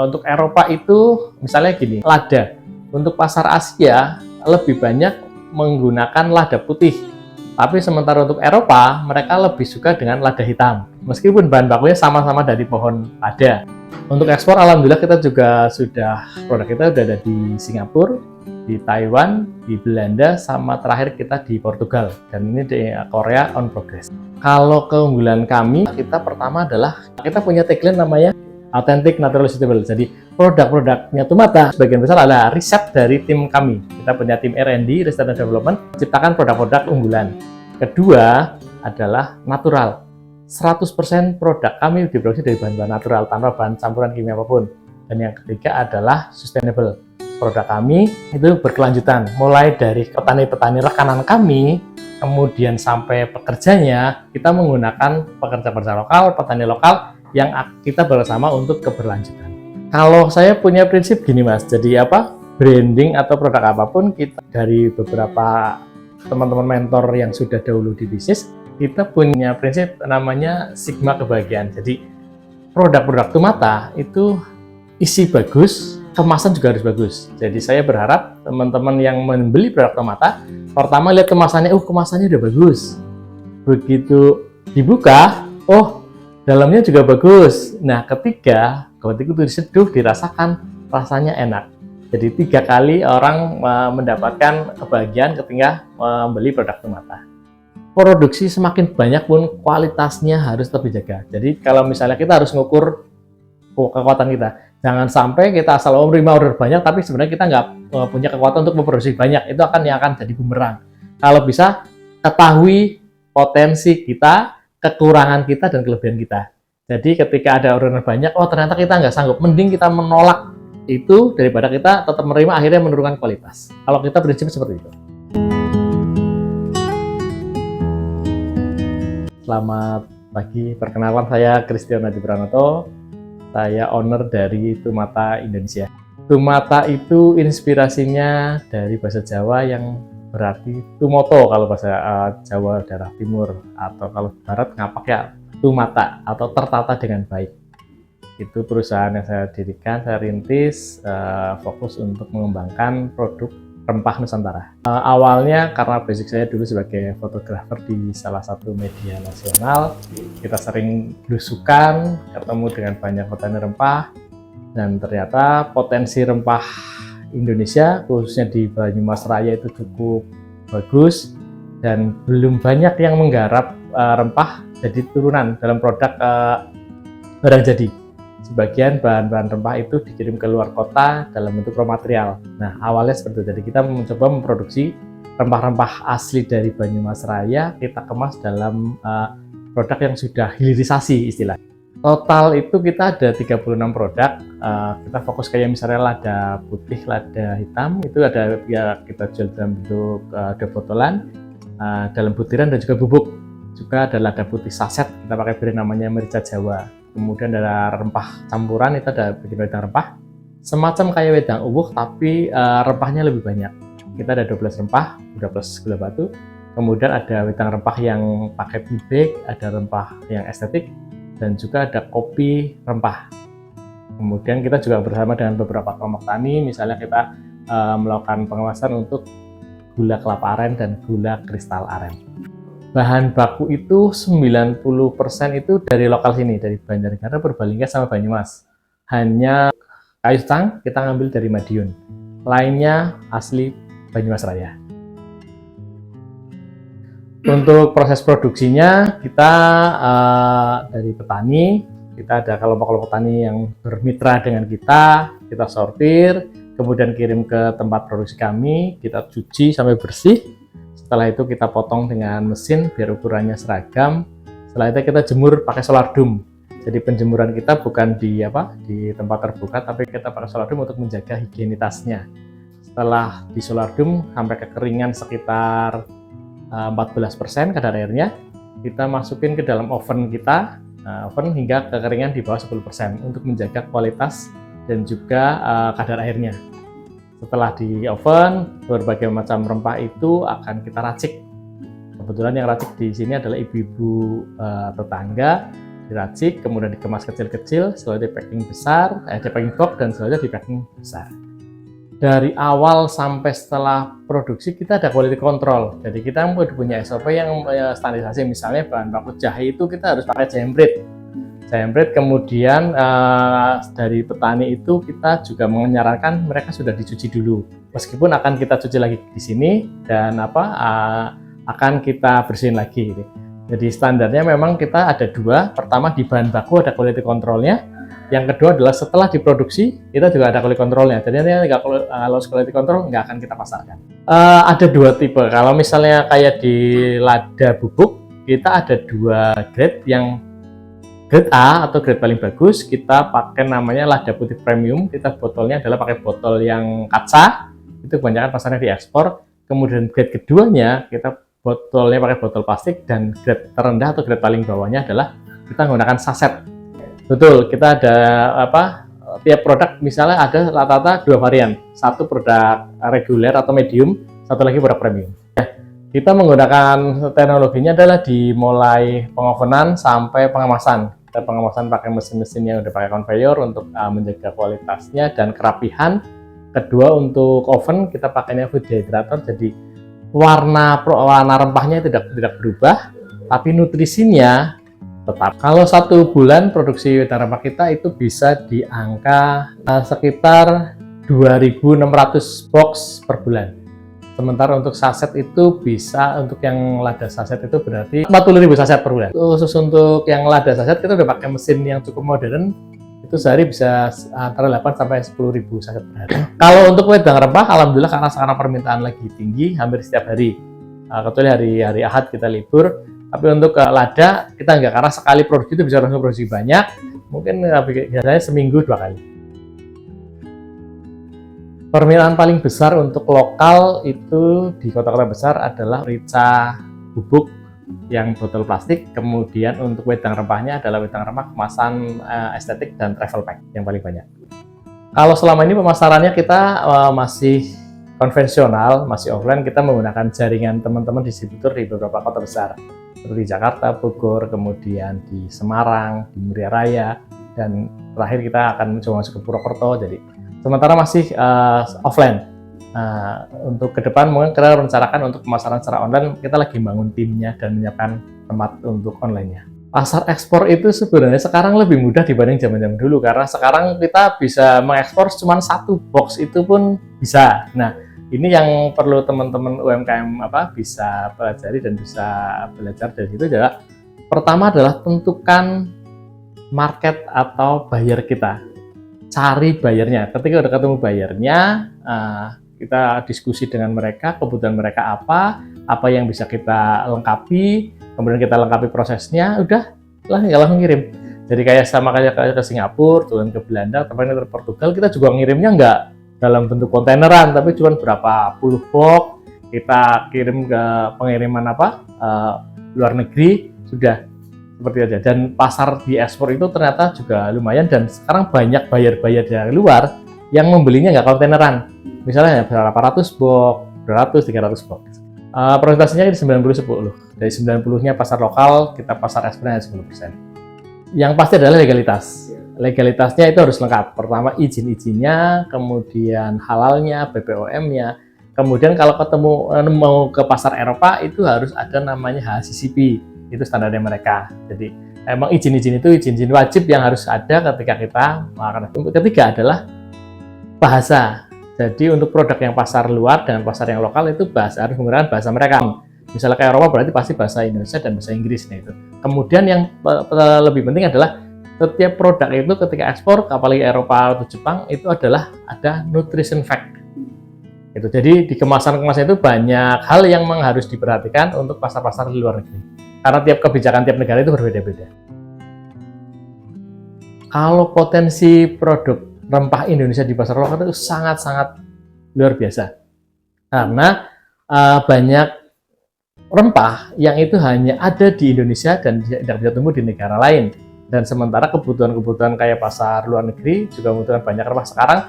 Untuk Eropa itu misalnya gini, lada. Untuk pasar Asia lebih banyak menggunakan lada putih. Tapi sementara untuk Eropa, mereka lebih suka dengan lada hitam. Meskipun bahan bakunya sama-sama dari pohon lada. Untuk ekspor, alhamdulillah kita juga produk kita sudah ada di Singapura, di Taiwan, di Belanda, sama terakhir kita di Portugal. Dan ini di Korea on progress. Kalau keunggulan kami, kita pertama adalah kita punya tagline namanya Authentic Natural Sustainable. Jadi produk-produknya Tumata sebagian besar adalah riset dari tim kami. Kita punya tim R&D, Research and Development, menciptakan produk-produk unggulan. Kedua adalah natural. 100% produk kami diproduksi dari bahan-bahan natural tanpa bahan campuran kimia apapun. Dan yang ketiga adalah sustainable. Produk kami itu berkelanjutan, mulai dari petani-petani rekanan kami, kemudian sampai pekerjanya, kita menggunakan pekerja-pekerja lokal, petani lokal, yang kita bersama untuk keberlanjutan. Kalau saya punya prinsip gini Mas, jadi branding atau produk apapun, kita dari beberapa teman-teman mentor yang sudah dahulu di bisnis, kita punya prinsip namanya Sigma Kebahagiaan. Jadi produk-produk Tumata itu isi bagus, kemasan juga harus bagus. Jadi saya berharap teman-teman yang membeli produk Tumata, pertama lihat kemasannya, kemasannya udah bagus. Begitu dibuka, dalamnya juga bagus. Nah, ketiga, ketika itu diseduh, dirasakan, rasanya enak. Jadi 3 kali orang mendapatkan kebahagiaan ketika membeli produk Tumata. Produksi semakin banyak pun kualitasnya harus tetap dijaga. Jadi kalau misalnya kita harus ngukur kekuatan kita, jangan sampai kita asal menerima order banyak, tapi sebenarnya kita nggak punya kekuatan untuk memproduksi banyak. Itu akan jadi bumerang. Kalau bisa ketahui potensi kita, kekurangan kita, dan kelebihan kita. Jadi ketika ada orderan banyak, ternyata kita nggak sanggup, mending kita menolak itu daripada kita tetap menerima akhirnya menurunkan kualitas. Kalau kita prinsip seperti itu. Selamat pagi, perkenalkan saya Christian Adi Pranoto, saya owner dari Tumata Indonesia. Tumata itu inspirasinya dari bahasa Jawa yang berarti tumoto kalau bahasa Jawa daerah timur, atau kalau barat ngapak ya Tumata atau tertata dengan baik. Itu perusahaan yang saya dirikan, saya rintis, fokus untuk mengembangkan produk rempah Nusantara. Awalnya karena basic saya dulu sebagai fotografer di salah satu media nasional, kita sering belusukan, ketemu dengan banyak petani rempah, dan ternyata potensi rempah Indonesia, khususnya di Banyumas Raya, itu cukup bagus dan belum banyak yang menggarap rempah jadi turunan dalam produk barang jadi. Sebagian bahan-bahan rempah itu dikirim ke luar kota dalam bentuk raw material. Nah, awalnya seperti itu. Jadi kita mencoba memproduksi rempah-rempah asli dari Banyumas Raya, kita kemas dalam produk yang sudah hilirisasi istilahnya. Total itu kita ada 36 produk. Kita fokus kayak misalnya lada putih, lada hitam, itu ada ya kita jual dalam bentuk ada botolan, dalam butiran, dan juga bubuk. Juga ada lada putih saset, kita pakai brand namanya Merica Jawa. Kemudian ada rempah campuran, itu ada wedang rempah, semacam kayak wedang uwuh tapi rempahnya lebih banyak. Kita ada 12 rempah, udah plus gula batu. Kemudian ada wedang rempah yang pakai bibek, ada rempah yang estetik, dan juga ada kopi rempah. Kemudian kita juga bersama dengan beberapa kelompok tani, misalnya kita melakukan pengawasan untuk gula kelapa aren dan gula kristal aren. Bahan baku itu 90% itu dari lokal sini, dari Banjarnegara, Purbalingga, sama Banyumas. Hanya kayu stang kita ngambil dari Madiun, lainnya asli Banyumas Raya. Untuk proses produksinya, kita dari petani, kita ada kelompok-kelompok tani yang bermitra dengan kita sortir, kemudian kirim ke tempat produksi kami, kita cuci sampai bersih. Setelah itu kita potong dengan mesin biar ukurannya seragam. Setelah itu kita jemur pakai solar dome. Jadi penjemuran kita bukan di tempat terbuka, tapi kita pakai solar dome untuk menjaga higienitasnya. Setelah di solar dome sampai kekeringan sekitar 14% kadar airnya, kita masukin ke dalam oven kita, oven hingga kekeringan di bawah 10% untuk menjaga kualitas dan juga kadar airnya. Setelah di oven, berbagai macam rempah itu akan kita racik. Kebetulan yang racik di sini adalah ibu-ibu tetangga, diracik, kemudian dikemas kecil-kecil, selanjutnya di packing besar, di packing box, dan selanjutnya di packing besar. Dari awal sampai setelah produksi kita ada quality control. Jadi kita punya SOP yang standarisasi. Misalnya bahan baku jahe itu kita harus pakai jahembread. Kemudian dari petani itu kita juga menyarankan mereka sudah dicuci dulu. Meskipun akan kita cuci lagi di sini dan akan kita bersihin lagi. Jadi standarnya memang kita ada dua. Pertama di bahan baku ada quality controlnya. Yang kedua adalah setelah diproduksi kita juga ada quality controlnya. Jadi nanti kalau quality control nggak akan kita pasarkan. Ada dua tipe. Kalau misalnya kayak di lada bubuk kita ada dua grade. Yang grade A atau grade paling bagus kita pakai namanya lada putih premium. Kita botolnya adalah pakai botol yang kaca. Itu kebanyakan pasarnya diekspor. Kemudian grade keduanya kita botolnya pakai botol plastik, dan grade terendah atau grade paling bawahnya adalah kita menggunakan saset. Betul, kita ada tiap produk misalnya ada rata-rata dua varian, satu produk reguler atau medium, satu lagi produk premium. Kita menggunakan teknologinya adalah dimulai pengovenan sampai pengemasan. Kita pengemasan pakai mesin-mesin yang udah pakai conveyor untuk menjaga kualitasnya dan kerapihan. Kedua, untuk oven kita pakainya food dehydrator, jadi warna rempahnya tidak berubah, tapi nutrisinya tetap. Kalau 1 bulan produksi wedang rempah kita itu bisa di angka sekitar 2.600 box per bulan. Sementara untuk saset itu bisa, untuk yang lada saset itu berarti 40.000 saset per bulan. Khusus untuk yang lada saset kita udah pakai mesin yang cukup modern, itu sehari bisa antara 8 sampai 10.000 saset per hari. Kalau untuk wedang rempah, alhamdulillah karena sekarang permintaan lagi tinggi, hampir setiap hari. Kecuali hari Ahad kita libur. Tapi untuk lada kita enggak, karena sekali produksi itu bisa langsung produksi banyak, mungkin biasanya seminggu 2 kali. Permintaan paling besar untuk lokal itu di kota-kota besar adalah merica bubuk yang botol plastik, kemudian untuk wedang rempahnya adalah wedang rempah kemasan estetik dan travel pack yang paling banyak. Kalau selama ini pemasarannya kita masih konvensional, masih offline, kita menggunakan jaringan teman-teman distributor di beberapa kota besar. Seperti Jakarta, Bogor, kemudian di Semarang, di Muria Raya, dan terakhir kita akan mencoba masuk ke Purwokerto. Jadi sementara masih offline. Untuk ke depan mungkin kita rencanakan untuk pemasaran secara online, kita lagi bangun timnya dan menyiapkan tempat untuk online-nya. Pasar ekspor itu sebenarnya sekarang lebih mudah dibanding zaman-zaman dulu, karena sekarang kita bisa mengekspor cuma 1 box itu pun bisa. Nah, ini yang perlu teman-teman UMKM bisa pelajari dan bisa belajar dari itu adalah, pertama adalah tentukan market atau buyer kita. Cari buyernya. Ketika udah ketemu buyernya, kita diskusi dengan mereka, kebutuhan mereka apa yang bisa kita lengkapi, kemudian kita lengkapi prosesnya, udah langsung ngirim. Jadi kayak sama kayak ke Singapura, turun ke Belanda, kemarin ke Portugal, kita juga ngirimnya nggak dalam bentuk kontaineran, tapi cuma berapa puluh box kita kirim ke pengiriman luar negeri, sudah seperti aja. Dan pasar di ekspor itu ternyata juga lumayan, dan sekarang banyak buyer-buyer dari luar yang membelinya nggak kontaineran, misalnya berapa ratus box, 200, 300 box. Presentasinya di 90-10, dari 90-nya pasar lokal, kita pasar ekspor 10%. Yang pasti adalah legalitas. Legalitasnya itu harus lengkap. Pertama izin-izinnya, kemudian halalnya, BPOM-nya. Kemudian kalau mau ke pasar Eropa itu harus ada namanya HACCP. Itu standarnya mereka. Jadi emang izin-izin itu izin wajib yang harus ada ketika kita melakukan. Ketiga adalah bahasa. Jadi untuk produk yang pasar luar dan pasar yang lokal itu harus menggunakan bahasa mereka. Misalnya ke Eropa berarti pasti bahasa Indonesia dan bahasa Inggris. Nah itu. Kemudian yang lebih penting adalah setiap produk itu ketika ekspor, apalagi Eropa atau Jepang, itu adalah ada nutrition fact. Itu. Jadi di kemasan-kemasan itu banyak hal yang memang harus diperhatikan untuk pasar-pasar di luar negeri. Karena tiap kebijakan tiap negara itu berbeda-beda. Kalau potensi produk rempah Indonesia di pasar lokal itu sangat-sangat luar biasa. Karena banyak rempah yang itu hanya ada di Indonesia dan tidak bisa tumbuh di negara lain. Dan sementara kebutuhan-kebutuhan kayak pasar luar negeri juga membutuhkan banyak rempah. Sekarang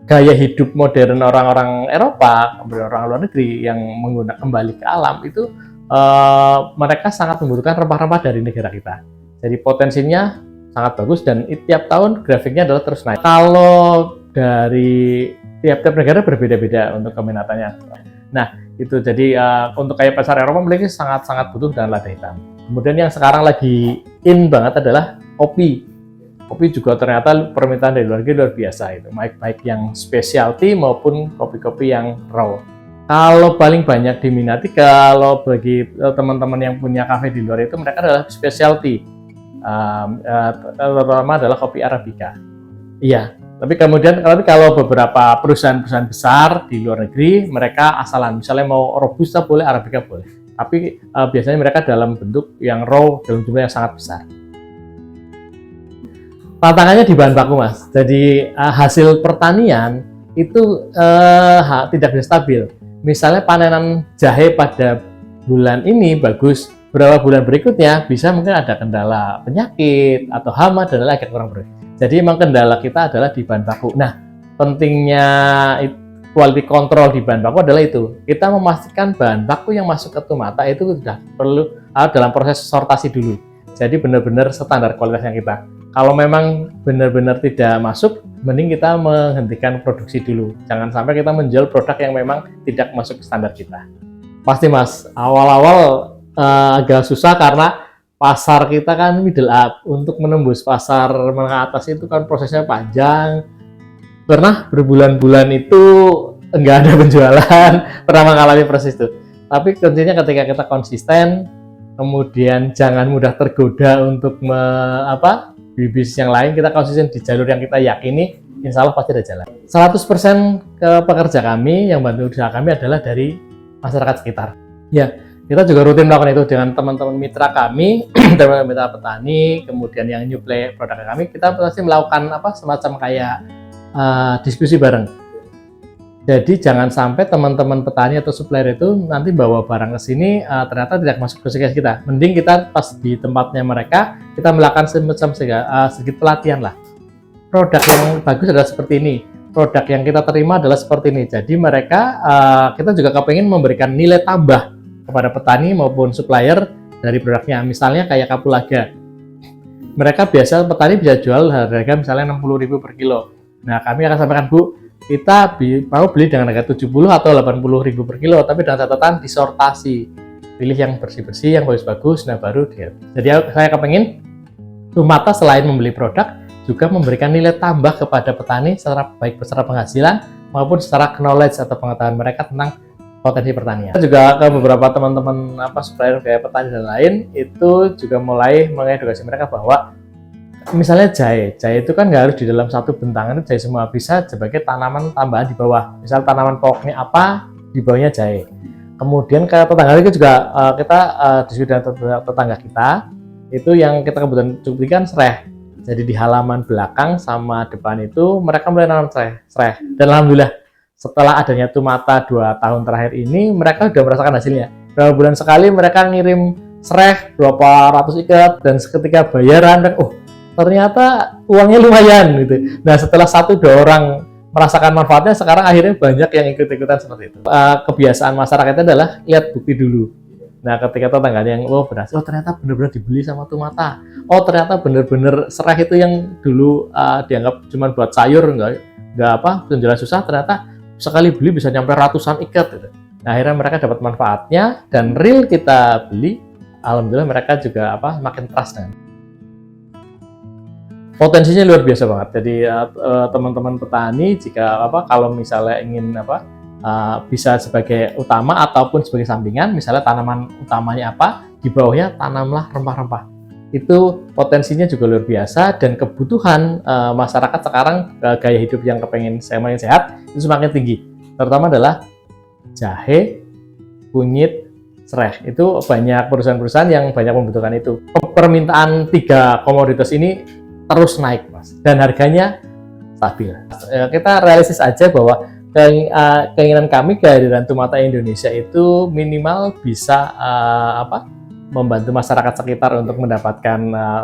gaya hidup modern orang-orang Eropa, kemudian orang luar negeri yang menggunakan kembali ke alam itu mereka sangat membutuhkan rempah-rempah dari negara kita. Jadi potensinya sangat bagus dan tiap tahun grafiknya adalah terus naik. Kalau dari tiap-tiap negara berbeda-beda untuk keminatannya. Nah, itu jadi untuk kayak pasar Eropa memiliki sangat-sangat butuh dengan lada hitam. Kemudian yang sekarang lagi in banget adalah kopi. Kopi juga ternyata permintaan dari luar negeri luar biasa itu, baik yang specialty maupun kopi-kopi yang raw. Kalau paling banyak diminati kalau bagi teman-teman yang punya kafe di luar itu mereka adalah specialty, terutama adalah kopi Arabica. Iya, tapi kalau beberapa perusahaan-perusahaan besar di luar negeri mereka asalan, misalnya mau Robusta boleh, Arabica boleh, tapi biasanya mereka dalam bentuk yang raw dalam jumlah yang sangat besar. Tantangannya di bahan baku, Mas. Jadi hasil pertanian itu tidak bisa stabil. Misalnya panenan jahe pada bulan ini bagus, beberapa bulan berikutnya bisa mungkin ada kendala penyakit atau hama dan lain-lain agak kurang baik. Jadi memang kendala kita adalah di bahan baku. Nah, pentingnya quality control di bahan baku adalah itu. Kita memastikan bahan baku yang masuk ke Tumata itu sudah perlu dalam proses sortasi dulu. Jadi benar-benar standar kualitasnya kita. Kalau memang benar-benar tidak masuk, mending kita menghentikan produksi dulu. Jangan sampai kita menjual produk yang memang tidak masuk ke standar kita. Pasti, Mas, awal-awal agak susah karena pasar kita kan middle up. Untuk menembus pasar menengah atas itu kan prosesnya panjang. Pernah berbulan-bulan itu nggak ada penjualan, pernah mengalami proses itu. Tapi kuncinya ketika kita konsisten, kemudian jangan mudah tergoda untuk di bisnis yang lain, kita konsisten di jalur yang kita yakini, insya Allah pasti ada jalan. 100% ke pekerja kami yang bantu usaha kami adalah dari masyarakat sekitar. Ya, kita juga rutin melakukan itu dengan teman-teman mitra kami, teman-teman mitra petani, kemudian yang nyuplai produk kami, kita pasti melakukan semacam kayak diskusi bareng. Jadi jangan sampai teman-teman petani atau supplier itu nanti bawa barang ke sini ternyata tidak masuk ke segmen kita. Mending kita pas di tempatnya mereka, kita melakukan semacam sedikit pelatihan lah. Produk yang bagus adalah seperti ini, produk yang kita terima adalah seperti ini. Jadi mereka, kita juga kepengen memberikan nilai tambah kepada petani maupun supplier dari produknya. Misalnya kayak kapulaga, mereka biasa petani bisa jual harga misalnya 60.000 per kilo. Nah, kami akan sampaikan, Bu, kita mau beli dengan harga 70 atau 80.000 per kilo, tapi dengan catatan disortasi, pilih yang bersih-bersih, yang bagus-bagus, nah baru dia. Jadi saya kepengen Tumata selain membeli produk, juga memberikan nilai tambah kepada petani baik secara penghasilan maupun secara knowledge atau pengetahuan mereka tentang potensi pertanian. Juga ke beberapa teman-teman supplier kayak petani dan lain, itu juga mulai mengedukasi mereka bahwa misalnya jahe itu kan nggak harus di dalam satu bentangan jahe semua, bisa sebagai tanaman tambahan di bawah. Misal tanaman pokoknya apa, di bawahnya jahe. Kemudian ke tetangga itu juga kita diskusi dengan tetangga kita, itu yang kita kebetulan cuplikan sereh. Jadi di halaman belakang sama depan itu mereka mulai nanam sereh. Dan alhamdulillah setelah adanya Tumata 2 tahun terakhir ini, mereka sudah merasakan hasilnya. Berapa bulan sekali mereka ngirim sereh berapa ratus ikat, dan seketika bayaran, ternyata uangnya lumayan gitu. Nah, setelah 1-2 orang merasakan manfaatnya, sekarang akhirnya banyak yang ikut-ikutan seperti itu. Kebiasaan masyarakatnya adalah lihat bukti dulu. Nah, ketika tetangganya yang berhasil, ternyata benar-benar dibeli sama Tumata. Ternyata benar-benar sereh itu yang dulu dianggap cuma buat sayur, nggak penjualan susah, ternyata sekali beli bisa nyampe ratusan ikat gitu. Nah, akhirnya mereka dapat manfaatnya, dan real kita beli, alhamdulillah mereka juga makin trust dengan. Potensinya luar biasa banget. Jadi teman-teman petani jika kalau misalnya ingin bisa sebagai utama ataupun sebagai sampingan, misalnya tanaman utamanya di bawahnya tanamlah rempah-rempah. Itu potensinya juga luar biasa, dan kebutuhan masyarakat sekarang gaya hidup yang kepengen semakin sehat itu semakin tinggi. Terutama adalah jahe, kunyit, sereh. Itu banyak perusahaan-perusahaan yang banyak membutuhkan itu. Permintaan 3 komoditas ini terus naik, Mas, dan harganya stabil. Kita realistis aja bahwa keinginan kami kehadiran Tumata Indonesia itu minimal bisa membantu masyarakat sekitar untuk mendapatkan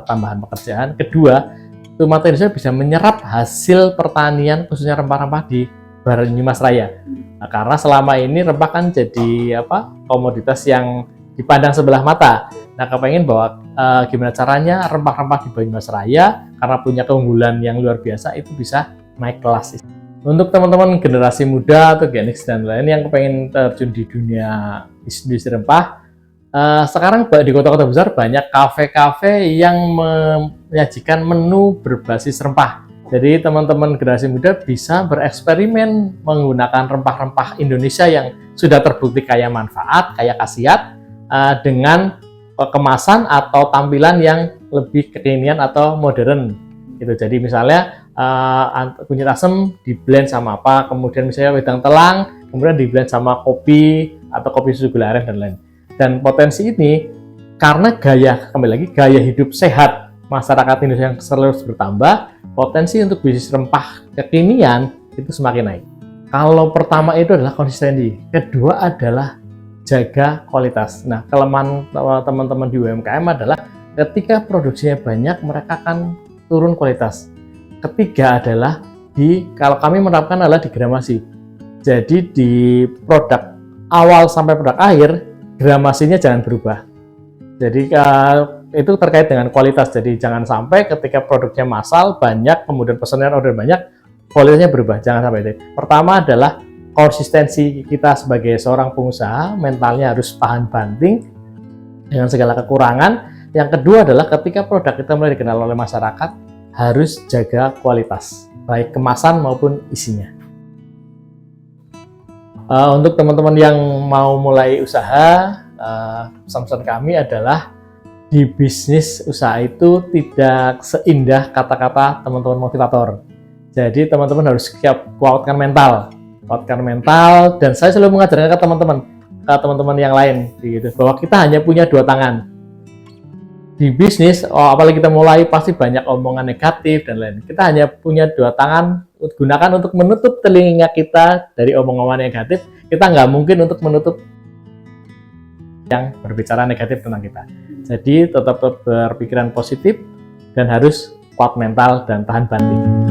tambahan pekerjaan. Kedua, Tumata Indonesia bisa menyerap hasil pertanian khususnya rempah-rempah di Banyumas Raya. Nah, karena selama ini rempah kan jadi komoditas yang dipandang sebelah mata. Nah, kepengen bahwa gimana caranya rempah-rempah di Banyumas Raya karena punya keunggulan yang luar biasa itu bisa naik kelas. Untuk teman-teman generasi muda atau Gen X dan lain yang kepengen terjun di dunia industri rempah, sekarang di kota-kota besar banyak kafe-kafe yang menyajikan menu berbasis rempah. Jadi teman-teman generasi muda bisa bereksperimen menggunakan rempah-rempah Indonesia yang sudah terbukti kaya manfaat, kaya khasiat, dengan kemasan atau tampilan yang lebih kekinian atau modern gitu. Jadi misalnya kunyit asem di blend sama apa, kemudian misalnya wedang telang kemudian di blend sama kopi atau kopi susu gula aren dan lain. Dan potensi ini karena kembali lagi gaya hidup sehat masyarakat Indonesia yang terus bertambah, potensi untuk bisnis rempah kekinian itu semakin naik. Kalau pertama itu adalah konsistensi, kedua adalah jaga kualitas. Nah, kelemahan teman-teman di UMKM adalah ketika produksinya banyak, mereka akan turun kualitas. Ketiga adalah kalau kami menerapkan adalah di gramasi. Jadi di produk awal sampai produk akhir, gramasinya jangan berubah. Jadi itu terkait dengan kualitas. Jadi jangan sampai ketika produknya massal banyak, kemudian pesanan order banyak, kualitasnya berubah. Jangan sampai itu. Pertama adalah konsistensi kita sebagai seorang pengusaha, mentalnya harus tahan banting dengan segala kekurangan. Yang kedua adalah ketika produk kita mulai dikenal oleh masyarakat, harus jaga kualitas, baik kemasan maupun isinya. Untuk teman-teman yang mau mulai usaha, pesan-pesan kami adalah di bisnis usaha itu tidak seindah kata-kata teman-teman motivator. Jadi teman-teman harus siap kuatkan mental, dan saya selalu mengajarkan ke teman-teman yang lain gitu, bahwa kita hanya punya dua tangan di bisnis. Apalagi kita mulai pasti banyak omongan negatif dan lain. Kita hanya punya dua tangan, gunakan untuk menutup telinga kita dari omongan negatif. Kita nggak mungkin untuk menutup yang berbicara negatif tentang kita. Jadi tetap berpikiran positif dan harus kuat mental dan tahan banting.